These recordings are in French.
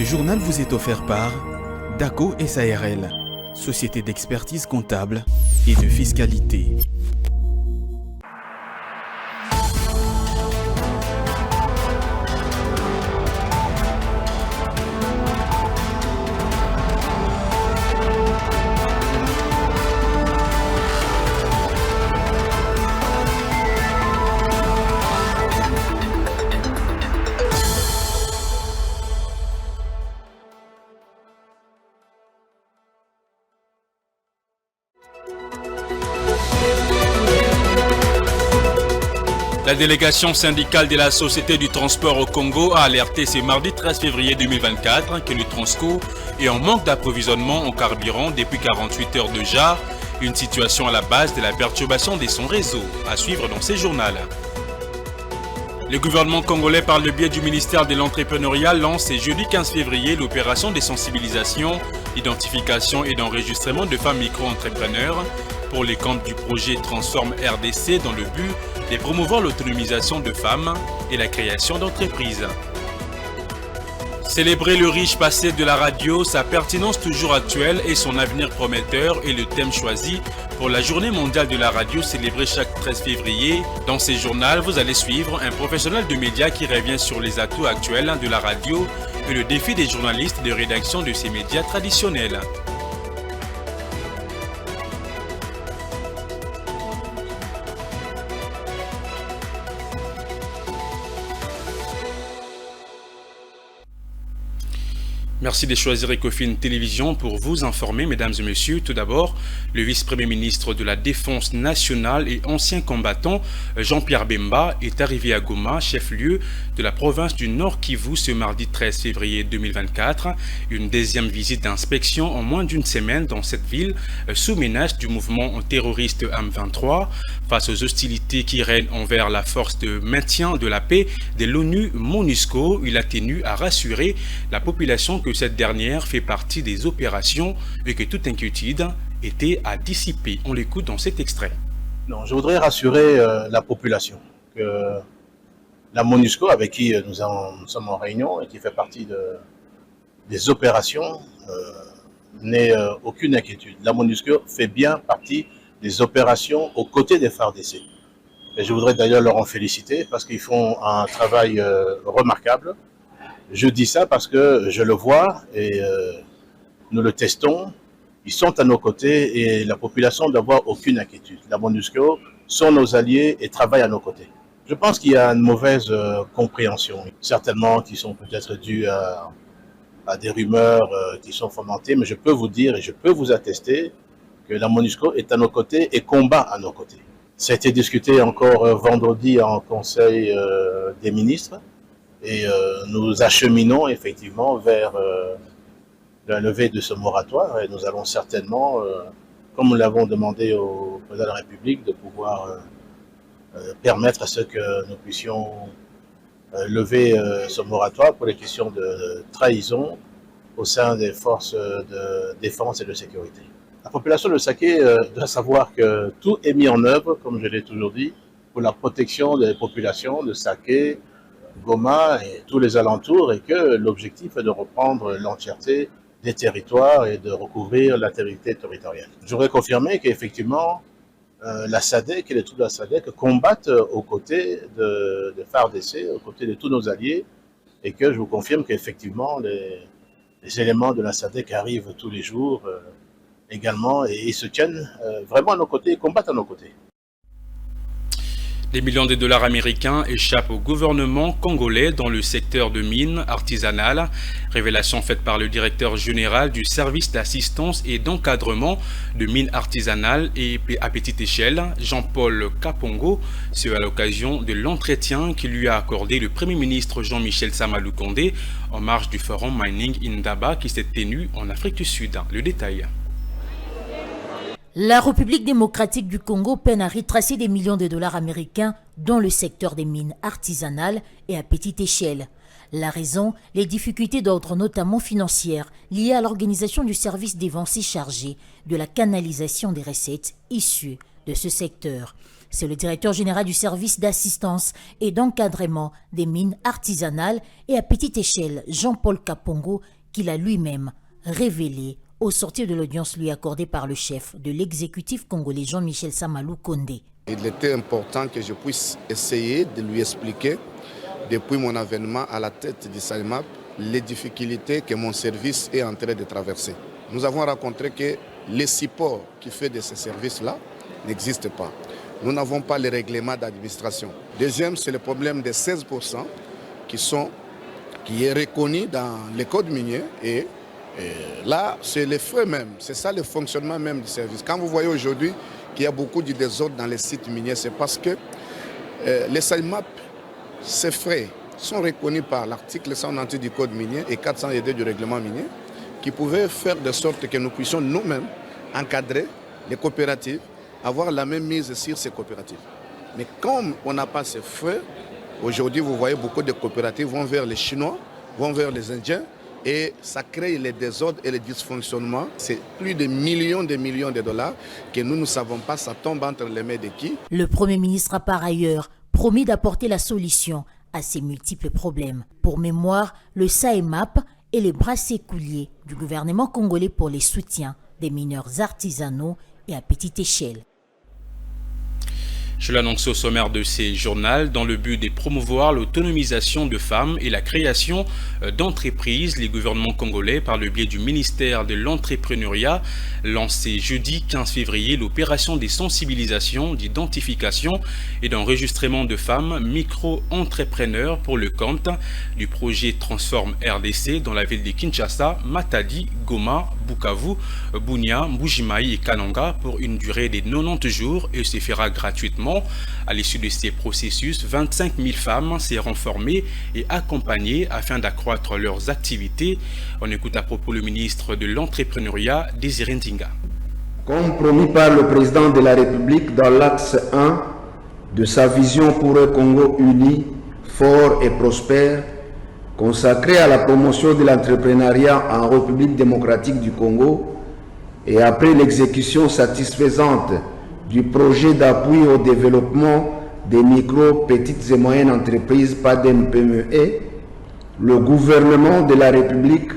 Ce journal vous est offert par DACO SARL, société d'expertise comptable et de fiscalité. La délégation syndicale de la Société du transport au Congo a alerté ce mardi 13 février 2024 que le Transco est en manque d'approvisionnement en carburant depuis 48 heures déjà, une situation à la base de la perturbation de son réseau, à suivre dans ces journaux. Le gouvernement congolais, par le biais du ministère de l'Entrepreneuriat, lance ce jeudi 15 février l'opération de sensibilisation, d'identification et d'enregistrement de femmes micro-entrepreneurs pour les camps du projet Transforme RDC dans le but de promouvoir l'autonomisation de femmes et la création d'entreprises. Célébrer le riche passé de la radio, sa pertinence toujours actuelle et son avenir prometteur est le thème choisi pour la journée mondiale de la radio célébrée chaque 13 février. Dans ces journaux, vous allez suivre un professionnel de médias qui revient sur les atouts actuels de la radio et le défi des journalistes de rédaction de ces médias traditionnels. Merci de choisir Ecofin Télévision pour vous informer, mesdames et messieurs. Tout d'abord, le vice-premier ministre de la Défense nationale et ancien combattant Jean-Pierre Bemba est arrivé à Goma, chef-lieu de la province du Nord Kivu, ce mardi 13 février 2024. Une deuxième visite d'inspection en moins d'une semaine dans cette ville sous menace du mouvement terroriste M23. Face aux hostilités qui règnent envers la force de maintien de la paix de l'ONU MONUSCO, il a tenu à rassurer la population que cette dernière fait partie des opérations et que toute inquiétude était à dissiper. On l'écoute dans cet extrait. Non, je voudrais rassurer la population que la MONUSCO, avec qui nous sommes en réunion et qui fait partie des opérations, n'ait aucune inquiétude. La MONUSCO fait bien partie des opérations aux côtés des FARDC. Et je voudrais d'ailleurs leur en féliciter parce qu'ils font un travail remarquable. Je dis ça parce que je le vois et nous le testons. Ils sont à nos côtés et la population ne doit avoir aucune inquiétude. La MONUSCO sont nos alliés et travaillent à nos côtés. Je pense qu'il y a une mauvaise compréhension, certainement qui sont peut-être dues à des rumeurs qui sont fomentées, mais je peux vous dire et je peux vous attester que la MONUSCO est à nos côtés et combat à nos côtés. Ça a été discuté encore vendredi en Conseil des ministres. Et nous acheminons effectivement vers la levée de ce moratoire et nous allons certainement, comme nous l'avons demandé au président de la République, de pouvoir permettre à ce que nous puissions lever ce moratoire pour les questions de trahison au sein des forces de défense et de sécurité. La population de Saké doit savoir que tout est mis en œuvre, comme je l'ai toujours dit, pour la protection des populations de Saké, Goma et tous les alentours, et que l'objectif est de reprendre l'entièreté des territoires et de recouvrir l'intégrité territoriale. Je voudrais confirmer qu'effectivement, la SADC et les troupes de la SADC combattent aux côtés de FARDC, aux côtés de tous nos alliés, et que je vous confirme qu'effectivement, les éléments de la SADC arrivent tous les jours également, et ils se tiennent vraiment à nos côtés, et combattent à nos côtés. Des millions de dollars américains échappent au gouvernement congolais dans le secteur de mines artisanales. Révélation faite par le directeur général du service d'assistance et d'encadrement de mines artisanales et à petite échelle, Jean-Paul Kapongo, c'est à l'occasion de l'entretien qu'il lui a accordé le Premier ministre Jean-Michel Sama-Lukonde en marge du forum Mining Indaba qui s'est tenu en Afrique du Sud. Le détail. La République démocratique du Congo peine à retracer des millions de dollars américains dans le secteur des mines artisanales et à petite échelle. La raison, les difficultés d'ordre notamment financières liées à l'organisation du service d'évancé chargé de la canalisation des recettes issues de ce secteur. C'est le directeur général du service d'assistance et d'encadrement des mines artisanales et à petite échelle, Jean-Paul Kapongo, qui l'a lui-même révélé au sortir de l'audience lui accordée par le chef de l'exécutif congolais Jean-Michel Samalou Kondé. Il était important que je puisse essayer de lui expliquer, depuis mon avènement à la tête du SAEMAP, les difficultés que mon service est en train de traverser. Nous avons rencontré que les supports qui fait de ces services-là n'existent pas. Nous n'avons pas les règlements d'administration. Deuxième, c'est le problème des 16% qui est reconnu dans les codes miniers et là, c'est les frais même, c'est ça le fonctionnement même du service. Quand vous voyez aujourd'hui qu'il y a beaucoup de désordre dans les sites miniers, c'est parce que les SAEMAP, ces frais sont reconnus par l'article 198 du code minier et 402 du règlement minier qui pouvaient faire de sorte que nous puissions nous-mêmes encadrer les coopératives, avoir la même mise sur ces coopératives. Mais comme on n'a pas ces frais, aujourd'hui vous voyez beaucoup de coopératives vont vers les Chinois, vont vers les Indiens et ça crée les désordres et les dysfonctionnements. C'est plus de millions de dollars que nous ne savons pas, ça tombe entre les mains de qui. Le Premier ministre a par ailleurs promis d'apporter la solution à ces multiples problèmes. Pour mémoire, le SAEMAP est le bras séculier du gouvernement congolais pour les soutiens des mineurs artisanaux et à petite échelle. Je l'annonce au sommaire de ces journaux dans le but de promouvoir l'autonomisation de femmes et la création d'entreprises. Les gouvernements congolais, par le biais du ministère de l'entrepreneuriat, lancé jeudi 15 février l'opération des sensibilisations, d'identification et d'enregistrement de femmes micro-entrepreneurs pour le compte du projet Transforme RDC dans la ville de Kinshasa, Matadi, Goma, Bukavu, Bunia, Mbujimaï et Kananga pour une durée de 90 jours et se fera gratuitement. À l'issue de ces processus, 25 000 femmes seront formées et accompagnées afin d'accroître leurs activités. On écoute à propos le ministre de l'entrepreneuriat, Désiré Ndinga. Comme promis par le président de la République dans l'axe 1 de sa vision pour un Congo uni, fort et prospère, consacré à la promotion de l'entrepreneuriat en République démocratique du Congo, et après l'exécution satisfaisante du projet d'appui au développement des micro, petites et moyennes entreprises PADEM-PME, le gouvernement de la République,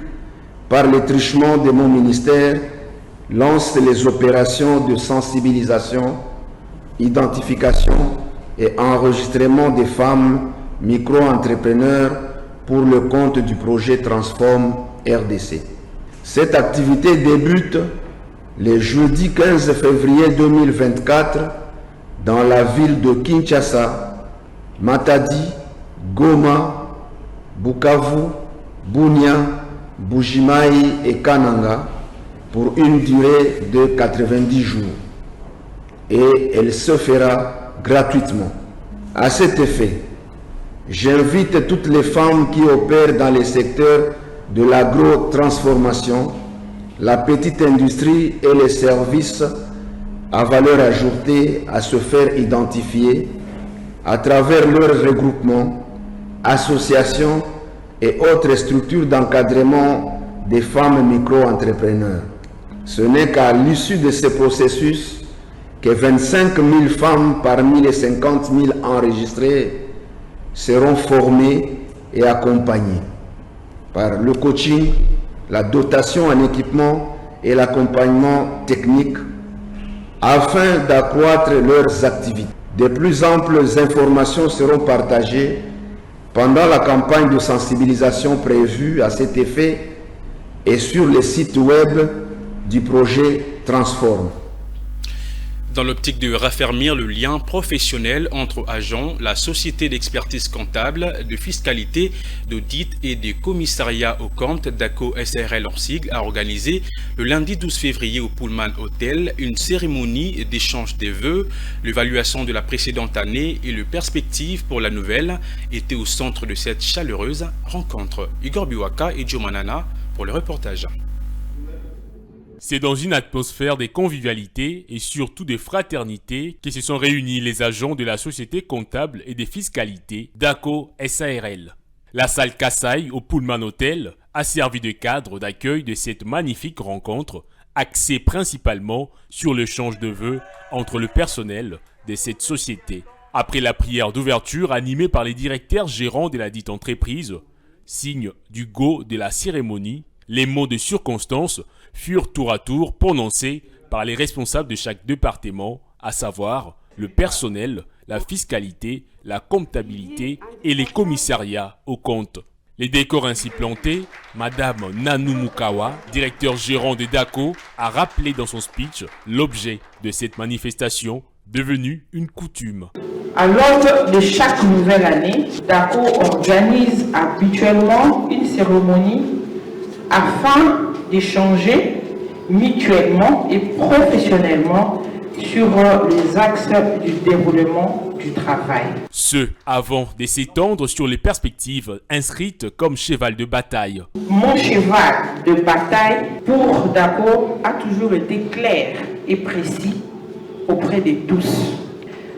par le truchement de mon ministère, lance les opérations de sensibilisation, identification et enregistrement des femmes micro-entrepreneurs pour le compte du projet Transforme RDC. Cette activité débute le jeudi 15 février 2024 dans la ville de Kinshasa, Matadi, Goma, Bukavu, Bunia, Mbujimaï et Kananga pour une durée de 90 jours. Et elle se fera gratuitement. À cet effet, j'invite toutes les femmes qui opèrent dans les secteurs de l'agro-transformation, la petite industrie et les services à valeur ajoutée à se faire identifier à travers leurs regroupements, associations et autres structures d'encadrement des femmes micro-entrepreneurs. Ce n'est qu'à l'issue de ce processus que 25 000 femmes parmi les 50 000 enregistrées seront formées et accompagnées par le coaching, la dotation en équipement et l'accompagnement technique afin d'accroître leurs activités. De plus amples informations seront partagées pendant la campagne de sensibilisation prévue à cet effet et sur le site web du projet Transforme. Dans l'optique de raffermir le lien professionnel entre agents, la Société d'expertise comptable, de fiscalité, d'audit et de commissariat au compte d'ACO SARL en sigle a organisé le lundi 12 février au Pullman Hotel une cérémonie d'échange des vœux. L'évaluation de la précédente année et les perspectives pour la nouvelle étaient au centre de cette chaleureuse rencontre. Igor Biwaka et Joe Manana pour le reportage. C'est dans une atmosphère de convivialité et surtout de fraternité que se sont réunis les agents de la société comptable et de fiscalité d'ACO SARL. La salle Kassai au Pullman Hotel a servi de cadre d'accueil de cette magnifique rencontre, axée principalement sur l'échange de vœux entre le personnel de cette société. Après la prière d'ouverture animée par les directeurs gérants de la dite entreprise, signe du go de la cérémonie, les mots de circonstance furent tour à tour prononcés par les responsables de chaque département, à savoir le personnel, la fiscalité, la comptabilité et les commissariats aux comptes. Les décors ainsi plantés, Madame Nanou Mukawa, directeur gérant de DACO, a rappelé dans son speech l'objet de cette manifestation devenue une coutume. À l'aube de chaque nouvelle année, DACO organise habituellement une cérémonie afin d'échanger mutuellement et professionnellement sur les axes du déroulement du travail. Ce avant de s'étendre sur les perspectives inscrites comme cheval de bataille. Mon cheval de bataille pour DACO a toujours été clair et précis auprès de tous.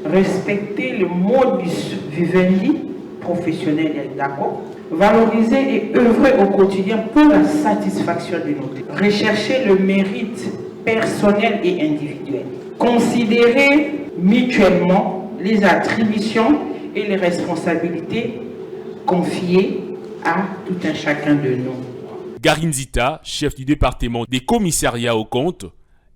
Respecter le modus vivendi professionnel de DACO, valoriser et œuvrer au quotidien pour la satisfaction de nos clients. Rechercher le mérite personnel et individuel. Considérer mutuellement les attributions et les responsabilités confiées à tout un chacun de nous. Garinzita, chef du département des commissariats aux comptes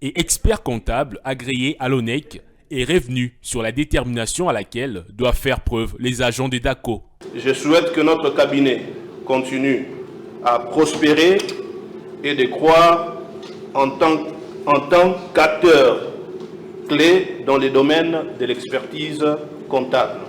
et expert comptable agréé à l'ONEC, est revenu sur la détermination à laquelle doivent faire preuve les agents des DACO. Je souhaite que notre cabinet continue à prospérer et de croire en tant qu'acteur clé dans les domaines de l'expertise comptable,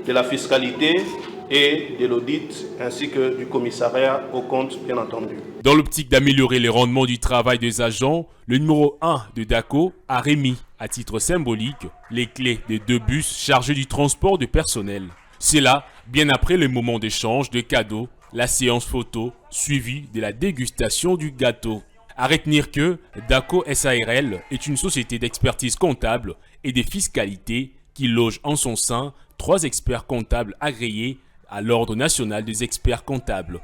de la fiscalité et de l'audit, ainsi que du commissariat aux comptes, bien entendu. Dans l'optique d'améliorer les rendements du travail des agents, le numéro 1 de DACO a remis, à titre symbolique, les clés des 2 bus chargés du transport de personnel. C'est là, bien après le moment d'échange de cadeaux, la séance photo suivie de la dégustation du gâteau. À retenir que DACO SARL est une société d'expertise comptable et de fiscalité qui loge en son sein 3 experts comptables agréés à l'Ordre national des experts comptables.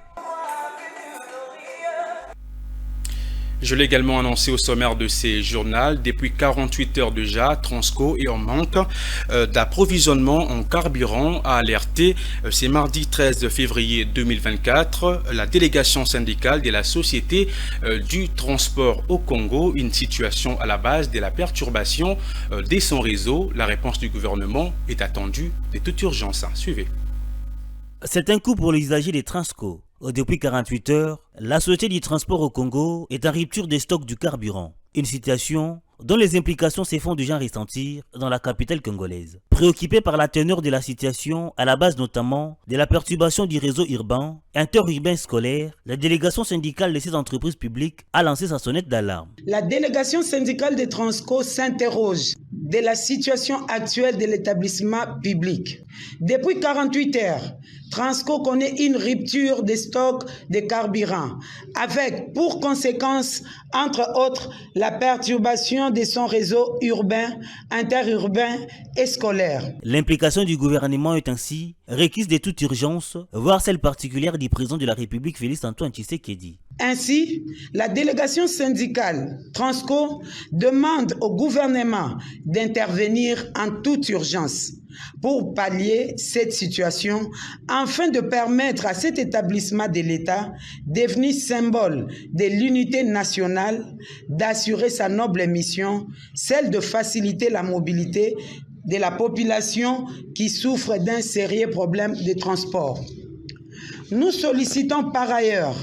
Je l'ai également annoncé au sommaire de ces journaux. Depuis 48 heures déjà, Transco est en manque d'approvisionnement en carburant, a alerté ce mardi 13 février 2024 la délégation syndicale de la Société du transport au Congo, une situation à la base de la perturbation de son réseau. La réponse du gouvernement est attendue de toute urgence. Suivez. C'est un coup pour les usagers des Transco. Depuis 48 heures, la Société du transport au Congo est en rupture des stocks du carburant. Une situation dont les implications se font déjà ressentir dans la capitale congolaise. Préoccupée par la teneur de la situation, à la base notamment de la perturbation du réseau urbain, interurbain scolaire, la délégation syndicale de ces entreprises publiques a lancé sa sonnette d'alarme. La délégation syndicale de Transco s'interroge de la situation actuelle de l'établissement public. Depuis 48 heures, Transco connaît une rupture des stocks de carburant, avec pour conséquence, entre autres, la perturbation de son réseau urbain, interurbain et scolaire. L'implication du gouvernement est ainsi requise de toute urgence, voire celle particulière du président de la République, Félix-Antoine Tshisekedi. Ainsi, la délégation syndicale Transco demande au gouvernement d'intervenir en toute urgence pour pallier cette situation afin de permettre à cet établissement de l'État, devenu symbole de l'unité nationale, d'assurer sa noble mission, celle de faciliter la mobilité de la population qui souffre d'un sérieux problème de transport. Nous sollicitons par ailleurs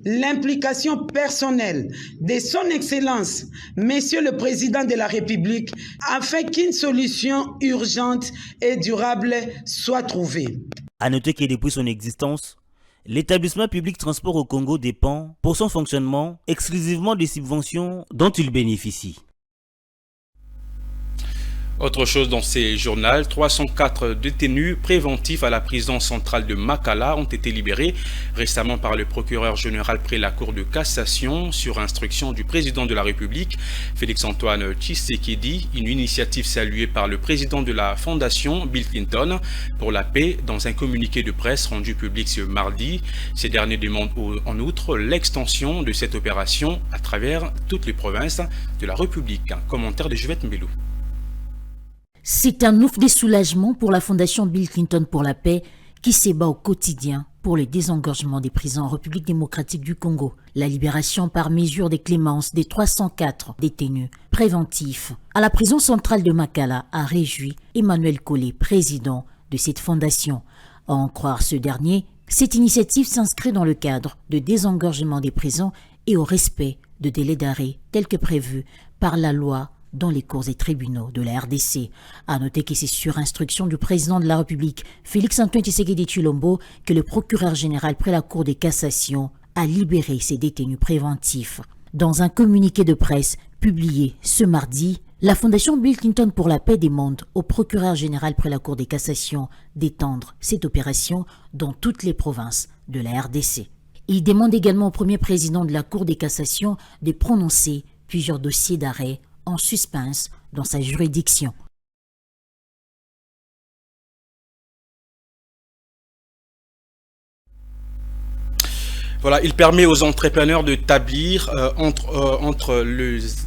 l'implication personnelle de son Excellence, Monsieur le Président de la République, afin qu'une solution urgente et durable soit trouvée. À noter que depuis son existence, l'établissement public transport au Congo dépend, pour son fonctionnement, exclusivement des subventions dont il bénéficie. Autre chose dans ces journaux, 304 détenus préventifs à la prison centrale de Makala ont été libérés récemment par le procureur général près la Cour de cassation sur instruction du président de la République, Félix-Antoine Tshisekedi, une initiative saluée par le président de la Fondation, Bill Clinton, pour la paix dans un communiqué de presse rendu public ce mardi. Ces derniers demandent en outre l'extension de cette opération à travers toutes les provinces de la République. Un commentaire de Juvette Mbelou. C'est un ouf de soulagement pour la Fondation Bill Clinton pour la paix qui s'ébat au quotidien pour le désengorgement des prisons en République démocratique du Congo. La libération par mesure de clémence des 304 détenus préventifs à la prison centrale de Makala a réjoui Emmanuel Collet, président de cette fondation. À en croire ce dernier, cette initiative s'inscrit dans le cadre de désengorgement des prisons et au respect de délais d'arrêt tels que prévus par la loi dans les cours et tribunaux de la RDC. À noter que c'est sur instruction du président de la République, Félix-Antoine Tshisekedi Tshilombo, que le procureur général près la Cour de cassation a libéré ces détenus préventifs. Dans un communiqué de presse publié ce mardi, la Fondation Bill Clinton pour la paix demande au procureur général près la Cour de cassation d'étendre cette opération dans toutes les provinces de la RDC. Il demande également au premier président de la Cour de cassation de prononcer plusieurs dossiers d'arrêt en suspens dans sa juridiction. Voilà, il permet aux entrepreneurs d'établir entre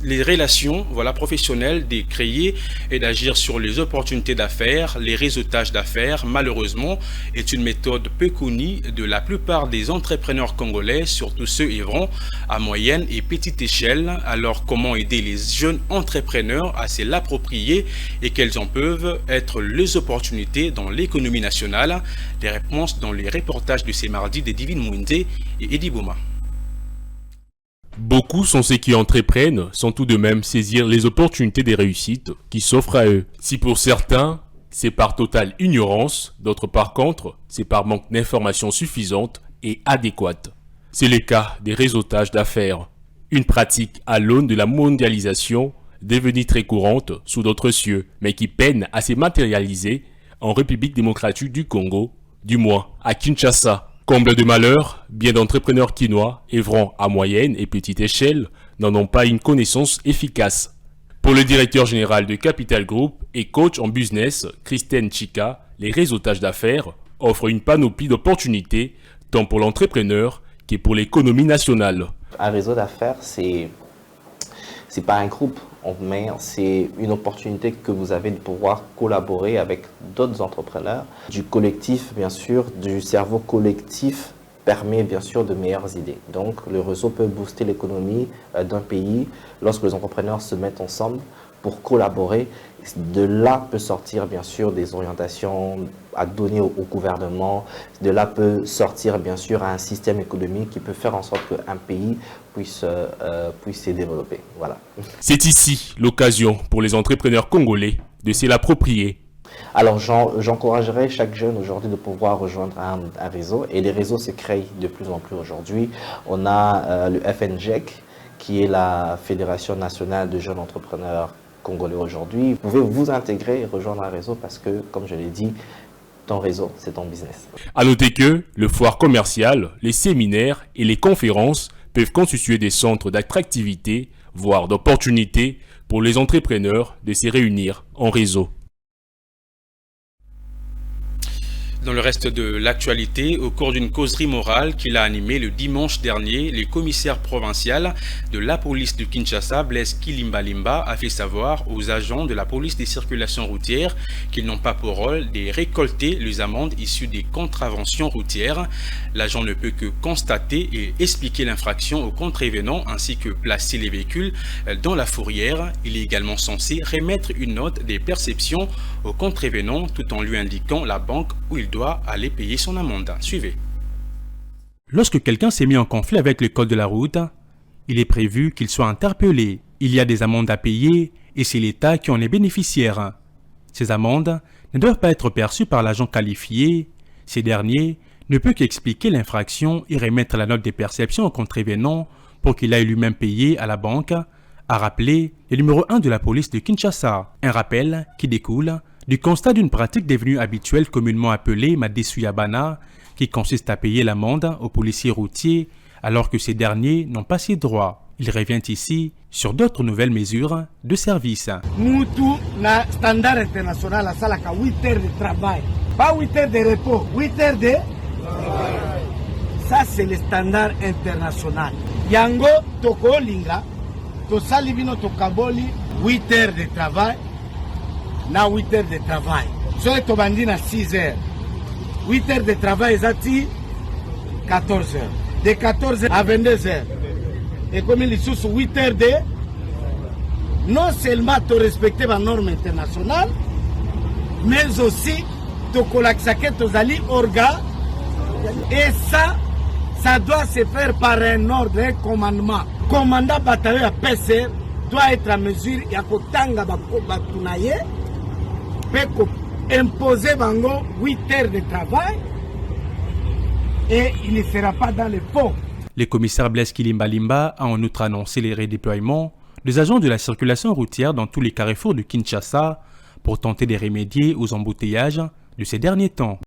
les relations professionnelles, de créer et d'agir sur les opportunités d'affaires. Les réseautages d'affaires, malheureusement, est une méthode peu connue de la plupart des entrepreneurs congolais, surtout ceux œuvrant à moyenne et petite échelle. Alors, comment aider les jeunes entrepreneurs à se l'approprier et quelles en peuvent être les opportunités dans l'économie nationale? Les réponses dans les reportages de ces mardis de Divine Mwinde et Eddie Bouma. Beaucoup sont ceux qui entreprennent sans tout de même saisir les opportunités des réussites qui s'offrent à eux. Si pour certains, c'est par totale ignorance, d'autres par contre, c'est par manque d'informations suffisantes et adéquates. C'est le cas des réseautages d'affaires, une pratique à l'aune de la mondialisation devenue très courante sous d'autres cieux, mais qui peine à se matérialiser en République démocratique du Congo, du moins à Kinshasa. Comble de malheur, bien d'entrepreneurs quinois, œuvrant à moyenne et petite échelle, n'en ont pas une connaissance efficace. Pour le directeur général de Capital Group et coach en business, Christine Chika, les réseautages d'affaires offrent une panoplie d'opportunités, tant pour l'entrepreneur que pour l'économie nationale. Un réseau d'affaires, c'est pas un groupe, mais c'est une opportunité que vous avez de pouvoir collaborer avec d'autres entrepreneurs. Du collectif, bien sûr, du cerveau collectif permet bien sûr de meilleures idées. Donc le réseau peut booster l'économie d'un pays lorsque les entrepreneurs se mettent ensemble pour collaborer. De là peut sortir bien sûr des orientations à donner au gouvernement. De là peut sortir bien sûr un système économique qui peut faire en sorte qu'un pays puisse se développer. Voilà. C'est ici l'occasion pour les entrepreneurs congolais de se l'approprier. Alors j'encouragerais chaque jeune aujourd'hui de pouvoir rejoindre un réseau, et les réseaux se créent de plus en plus aujourd'hui. On a le FNJEC qui est la Fédération nationale de jeunes entrepreneurs congolais aujourd'hui. Vous pouvez vous intégrer et rejoindre un réseau parce que, comme je l'ai dit, ton réseau, c'est ton business. À noter que le foire commercial, les séminaires et les conférences peuvent constituer des centres d'attractivité, voire d'opportunités pour les entrepreneurs de se réunir en réseau. Dans le reste de l'actualité, au cours d'une causerie morale qu'il a animée le dimanche dernier, le commissaire provincial de la police de Kinshasa, Blaise Kilimbalimba, a fait savoir aux agents de la police des circulations routières qu'ils n'ont pas pour rôle de récolter les amendes issues des contraventions routières. L'agent ne peut que constater et expliquer l'infraction aux contrevenants ainsi que placer les véhicules dans la fourrière. Il est également censé remettre une note des perceptions aux contrevenants tout en lui indiquant la banque où il doit aller payer son amende. Suivez. Lorsque quelqu'un s'est mis en conflit avec le code de la route, il est prévu qu'il soit interpellé. Il y a des amendes à payer et c'est l'État qui en est bénéficiaire. Ces amendes ne doivent pas être perçues par l'agent qualifié. Ces derniers ne peut qu'expliquer l'infraction et remettre la note des perceptions au contrevenant pour qu'il aille lui-même payer à la banque, a rappelé le numéro 1 de la police de Kinshasa. Un rappel qui découle du constat d'une pratique devenue habituelle communément appelée Madesuyabana, qui consiste à payer l'amende aux policiers routiers alors que ces derniers n'ont pas ces droits. Il revient ici sur d'autres nouvelles mesures de service. Mutu na standard international à salaka 8 heures de travail, pas 8 heures de repos, 8 heures de... Ça c'est le standard international. Yango toko linga, to salibino to kaboli 8 heures de travail. na 8 heures de travail. Soit tu bandis na 6 heures. 8 heures de travail, c'est 14 heures. De 14 heures à 22 heures. Et comme il sous 8 heures de... Non seulement tu respectes la norme internationale, mais aussi tu collactes tes alliés organes. Et ça doit se faire par un ordre, un commandement. Commandant bataillon à PC doit être à mesure de kotanga batunaye, peut imposer 8 heures de travail et il ne sera pas dans le fond. Le commissaire Blaise Kilimbalimba a en outre annoncé les redéploiements des agents de la circulation routière dans tous les carrefours de Kinshasa pour tenter de remédier aux embouteillages de ces derniers temps.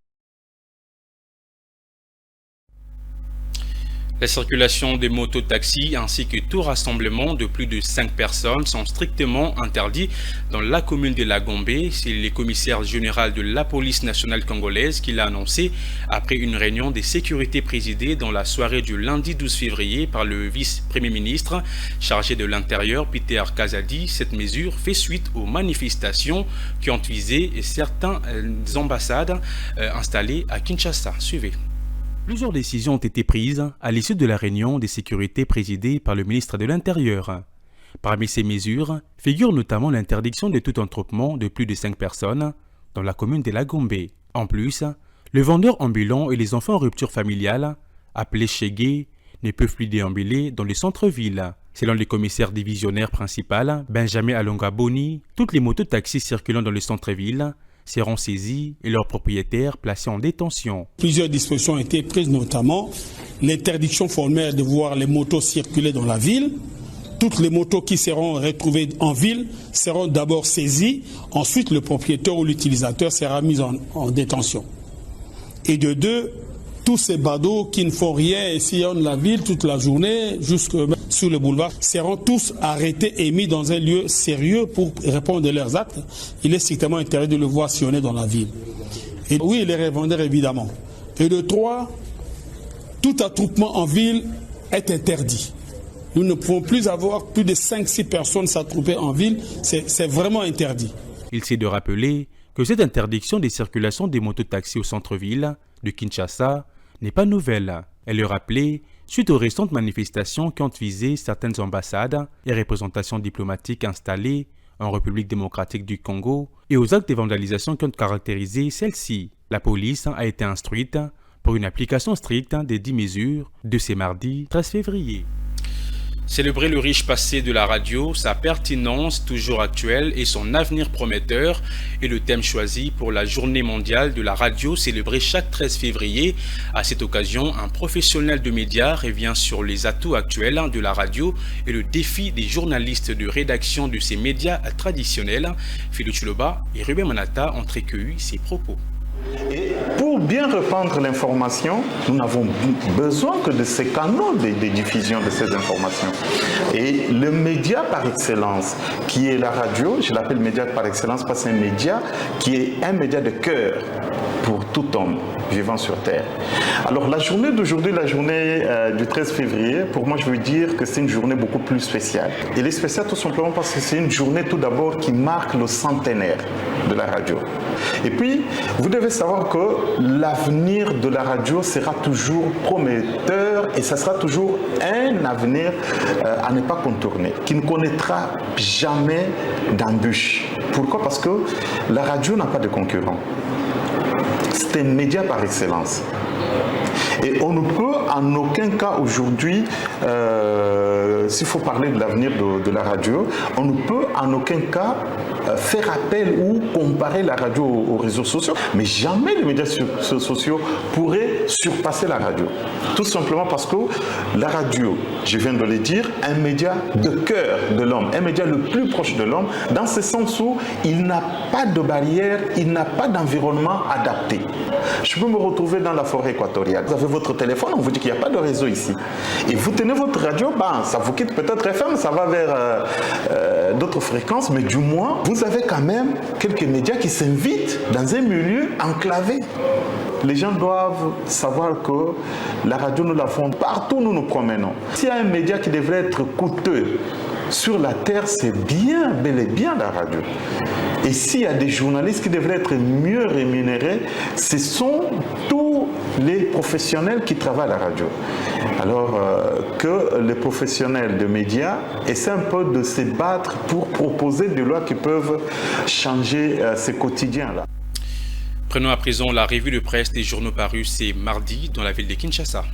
La circulation des mototaxis ainsi que tout rassemblement de plus de 5 personnes sont strictement interdits dans la commune de La Gombe. C'est le commissaire général de la police nationale congolaise qui l'a annoncé après une réunion de sécurité présidée dans la soirée du lundi 12 février par le vice-premier ministre chargé de l'Intérieur, Peter Kazadi. Cette mesure fait suite aux manifestations qui ont visé certaines ambassades installées à Kinshasa. Suivez. Plusieurs décisions ont été prises à l'issue de la réunion de sécurité présidée par le ministre de l'Intérieur. Parmi ces mesures figure notamment l'interdiction de tout attroupement de plus de 5 personnes dans la commune de La Gombe. En plus, les vendeurs ambulants et les enfants en rupture familiale, appelés Chégué, ne peuvent plus déambuler dans le centre-ville. Selon le commissaire divisionnaire principal, Benjamin Alonga Boni, toutes les mototaxis circulant dans le centre-ville seront saisis et leurs propriétaires placés en détention. Plusieurs dispositions ont été prises, notamment l'interdiction formelle de voir les motos circuler dans la ville. Toutes les motos qui seront retrouvées en ville seront d'abord saisies, ensuite le propriétaire ou l'utilisateur sera mis en détention. Et de deux, tous ces badauds qui ne font rien et sillonnent la ville toute la journée, jusque sur le boulevard, seront tous arrêtés et mis dans un lieu sérieux pour répondre à leurs actes. Il est strictement interdit de le voir sillonner dans la ville. Et oui, les revendeurs évidemment. Et de trois, tout attroupement en ville est interdit. Nous ne pouvons plus avoir plus de 5-6 personnes s'attrouper en ville, c'est vraiment interdit. Il s'est de rappeler que cette interdiction des circulations des mototaxis au centre-ville de Kinshasa n'est pas nouvelle. Elle est rappelée suite aux récentes manifestations qui ont visé certaines ambassades et représentations diplomatiques installées en République démocratique du Congo et aux actes de vandalisation qui ont caractérisé celles-ci. La police a été instruite pour une application stricte des 10 mesures de ce mardi 13 février. Célébrer le riche passé de la radio, sa pertinence toujours actuelle et son avenir prometteur est le thème choisi pour la journée mondiale de la radio célébrée chaque 13 février. À cette occasion, un professionnel de médias revient sur les atouts actuels de la radio et le défi des journalistes de rédaction de ces médias traditionnels. Philo Chuloba et Ruben Manata ont recueilli ses propos. Et pour bien répandre l'information, nous n'avons besoin que de ces canaux de diffusion de ces informations. Et le média par excellence, qui est la radio, je l'appelle média par excellence parce que c'est un média qui est un média de cœur pour tout homme vivant sur Terre. Alors la journée d'aujourd'hui, la journée du 13 février, pour moi je veux dire que c'est une journée beaucoup plus spéciale. Elle est spéciale tout simplement parce que c'est une journée tout d'abord qui marque le centenaire de la radio. Et puis, vous devez savoir que l'avenir de la radio sera toujours prometteur et ça sera toujours un avenir à ne pas contourner, qui ne connaîtra jamais d'embûches. Pourquoi? Parce que la radio n'a pas de concurrent. C'est un média par excellence. Et on ne peut en aucun cas aujourd'hui, s'il faut parler de l'avenir de la radio, on ne peut en aucun cas faire appel ou comparer la radio aux réseaux sociaux. Mais jamais les médias sociaux pourraient surpasser la radio. Tout simplement parce que la radio, je viens de le dire, un média de cœur de l'homme, un média le plus proche de l'homme, dans ce sens où il n'a pas de barrière, il n'a pas d'environnement adapté. Je peux me retrouver dans la forêt équatoriale. Vous avez votre téléphone, on vous dit qu'il n'y a pas de réseau ici. Et vous tenez votre radio, ça vous quitte peut-être FM, ça va vers d'autres fréquences, mais du moins, vous avez quand même quelques médias qui s'invitent dans un milieu enclavé. Les gens doivent savoir que la radio, nous la faisons partout où nous nous promenons. S'il y a un média qui devrait être coûteux sur la terre, c'est bien, bel et bien la radio. Et s'il y a des journalistes qui devraient être mieux rémunérés, ce sont tous les professionnels qui travaillent à la radio. Alors que les professionnels de médias essaient un peu de se battre pour proposer des lois qui peuvent changer ce quotidien-là. Prenons à présent la revue de presse des journaux parus ce mardi dans la ville de Kinshasa.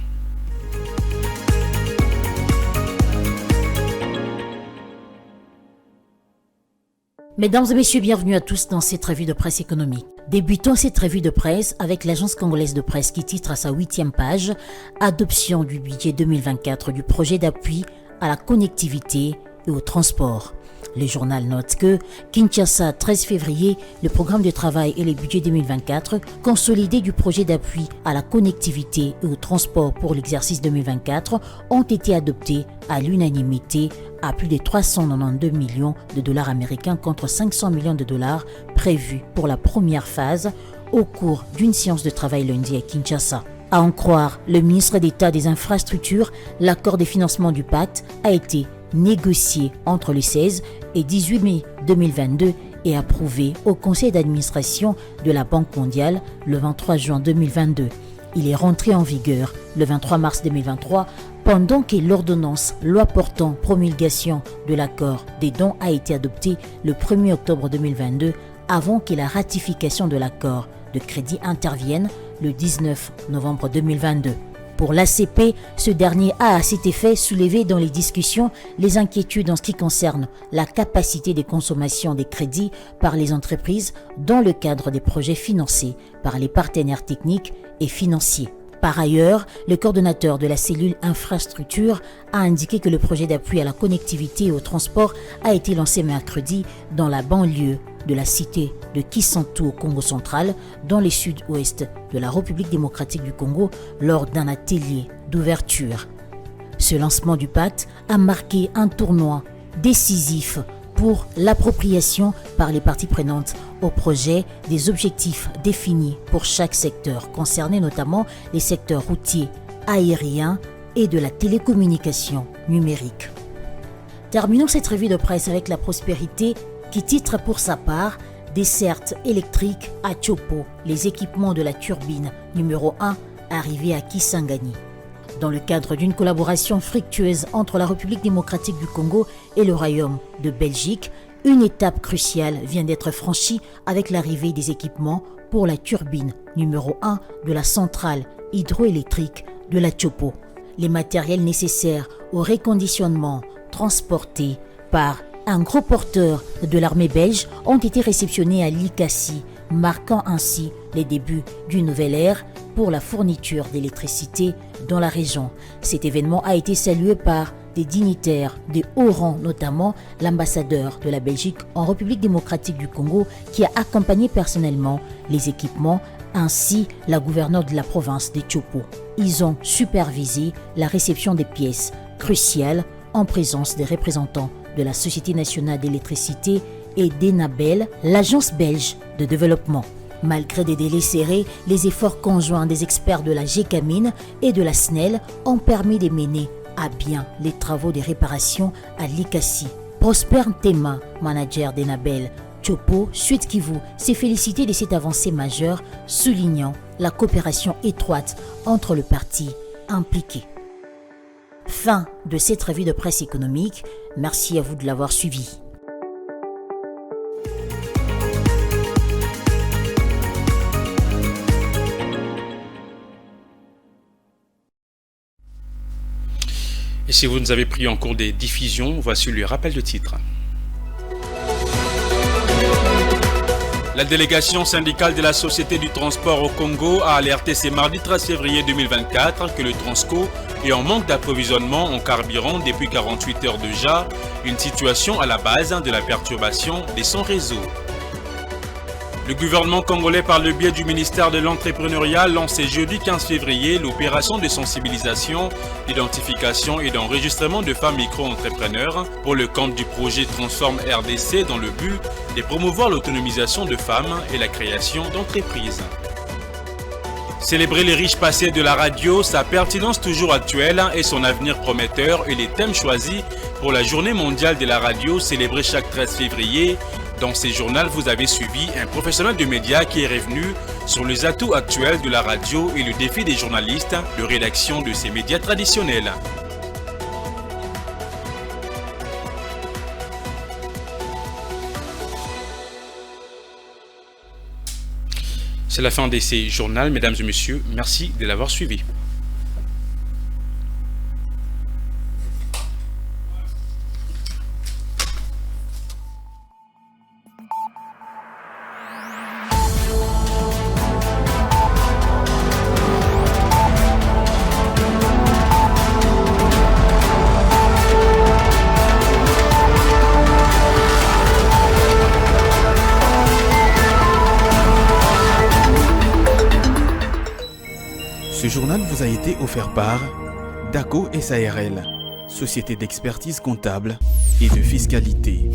Mesdames et messieurs, bienvenue à tous dans cette revue de presse économique. Débutons cette revue de presse avec l'agence congolaise de presse qui titre à sa 8e page « Adoption du budget 2024 du projet d'appui à la connectivité et au transport ». Le journal note que Kinshasa, 13 février, le programme de travail et le budget 2024 consolidé du projet d'appui à la connectivité et au transport pour l'exercice 2024 ont été adoptés à l'unanimité à plus de 392 millions de dollars américains contre 500 millions de dollars prévus pour la première phase au cours d'une séance de travail lundi à Kinshasa. À en croire le ministre d'État des Infrastructures, l'accord de financement du pacte a été négocié entre le 16 et 18 mai 2022 et approuvé au conseil d'administration de la Banque mondiale le 23 juin 2022. Il est rentré en vigueur le 23 mars 2023 pendant que l'ordonnance loi portant promulgation de l'accord des dons a été adoptée le 1er octobre 2022 avant que la ratification de l'accord de crédit intervienne le 19 novembre 2022. Pour l'ACP, ce dernier a à cet effet soulevé dans les discussions les inquiétudes en ce qui concerne la capacité de consommation des crédits par les entreprises dans le cadre des projets financés par les partenaires techniques et financiers. Par ailleurs, le coordonnateur de la cellule infrastructure a indiqué que le projet d'appui à la connectivité et au transport a été lancé mercredi dans la banlieue de la cité de Kisantu au Congo central, dans le sud-ouest de la République démocratique du Congo, lors d'un atelier d'ouverture. Ce lancement du pacte a marqué un tournant décisif pour l'appropriation par les parties prenantes au projet des objectifs définis pour chaque secteur, concernés notamment les secteurs routiers, aériens et de la télécommunication numérique. Terminons cette revue de presse avec la prospérité qui titre pour sa part « Desserte électrique à Tchopo, les équipements de la turbine numéro 1 arrivés à Kisangani ». Dans le cadre d'une collaboration fructueuse entre la République démocratique du Congo et le Royaume de Belgique, une étape cruciale vient d'être franchie avec l'arrivée des équipements pour la turbine numéro 1 de la centrale hydroélectrique de la Tchopo. Les matériels nécessaires au reconditionnement transportés par un gros porteur de l'armée belge ont été réceptionnés à Likasi, marquant ainsi les débuts d'une nouvelle ère pour la fourniture d'électricité dans la région. Cet événement a été salué par des dignitaires de haut rang, notamment l'ambassadeur de la Belgique en République démocratique du Congo qui a accompagné personnellement les équipements, ainsi la gouverneure de la province de Tchopo. Ils ont supervisé la réception des pièces cruciales en présence des représentants de la Société nationale d'électricité et d'Enabel, l'agence belge de développement. Malgré des délais serrés, les efforts conjoints des experts de la GECAMINE et de la SNEL ont permis de mener à bien les travaux de réparation à Likasi. Prosper Ntema, manager d'Enabel Tchopo, Sud Kivu, s'est félicité de cette avancée majeure, soulignant la coopération étroite entre les parties impliquées. Fin de cette revue de presse économique. Merci à vous de l'avoir suivi. Et si vous nous avez pris en cours des diffusions, voici le rappel de titre. La délégation syndicale de la Société du transport au Congo a alerté ce mardi 13 février 2024 que le Transco est en manque d'approvisionnement en carburant depuis 48 heures déjà, une situation à la base de la perturbation de son réseau. Le gouvernement congolais, par le biais du ministère de l'Entrepreneuriat, lance jeudi 15 février l'opération de sensibilisation, d'identification et d'enregistrement de femmes micro-entrepreneurs pour le compte du projet Transforme RDC dans le but de promouvoir l'autonomisation de femmes et la création d'entreprises. Célébrer les riches passés de la radio, sa pertinence toujours actuelle et son avenir prometteur et les thèmes choisis pour la journée mondiale de la radio célébrée chaque 13 février Dans ces journaux, vous avez suivi un professionnel de médias qui est revenu sur les atouts actuels de la radio et le défi des journalistes de rédaction de ces médias traditionnels. C'est la fin de ces journaux, mesdames et messieurs. Merci de l'avoir suivi. Ce journal vous a été offert par DACO SARL, société d'expertise comptable et de fiscalité.